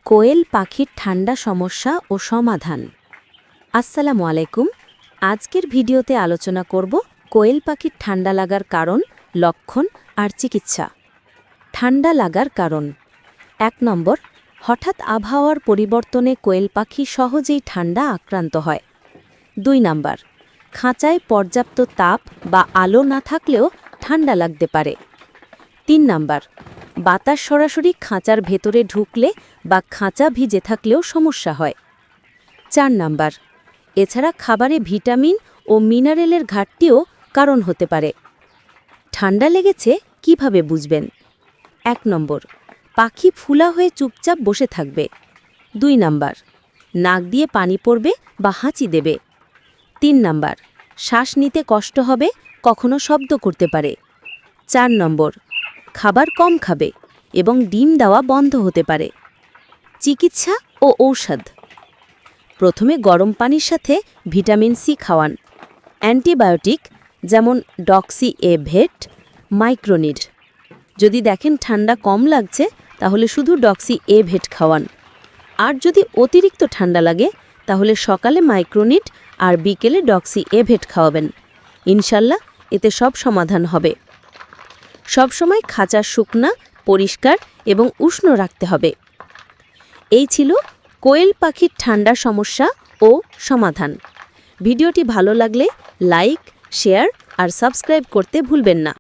কোয়েল পাখির ঠান্ডা সমস্যা ও সমাধান। আসসালামু আলাইকুম। আজকের ভিডিওতে আলোচনা করব কোয়েল পাখির ঠান্ডা লাগার কারণ, লক্ষণ আর চিকিৎসা। ঠান্ডা লাগার কারণ। ১ নম্বর, হঠাৎ আবহাওয়ার পরিবর্তনে কোয়েল পাখি সহজেই ঠান্ডা আক্রান্ত হয়। ২ নম্বর, খাঁচায় পর্যাপ্ত তাপ বা আলো না থাকলেও ঠান্ডা লাগতে পারে। ৩ নম্বর, বাতাস সরাসরি খাঁচার ভেতরে ঢুকলে বা খাঁচা ভিজে থাকলেও সমস্যা হয়। ৪ নম্বর, এছাড়া খাবারে ভিটামিন ও মিনারেলের ঘাটতিও কারণ হতে পারে। ঠান্ডা লেগেছে কিভাবে বুঝবেন? ১ নম্বর, পাখি ফুলা হয়ে চুপচাপ বসে থাকবে। ২ নম্বর, নাক দিয়ে পানি পড়বে বা হাঁচি দেবে। ৩ নম্বর, শ্বাস নিতে কষ্ট হবে, কখনো শব্দ করতে পারে। ৪ নম্বর, খাবার কম খাবে এবং ডিম দেওয়া বন্ধ হতে পারে। চিকিৎসা ও ঔষধ। প্রথমে গরম পানির সাথে ভিটামিন সি খাওয়ান। অ্যান্টিবায়োটিক যেমন ডক্সি এ ভেট, মাইক্রোনিড। যদি দেখেন ঠান্ডা কম লাগছে তাহলে শুধু ডক্সি এ ভেট খাওয়ান। আর যদি অতিরিক্ত ঠান্ডা লাগে তাহলে সকালে মাইক্রোনিড আর বিকেলে ডক্সি এ ভেট খাওয়াবেন। ইনশাল্লাহ এতে সব সমাধান হবে। সবসময় খাঁচা শুকনা, পরিষ্কার এবং উষ্ণ রাখতে হবে। এই ছিল কোয়েল পাখির ঠান্ডা সমস্যা ও সমাধান। ভিডিওটি ভালো লাগলে লাইক, শেয়ার আর সাবস্ক্রাইব করতে ভুলবেন না।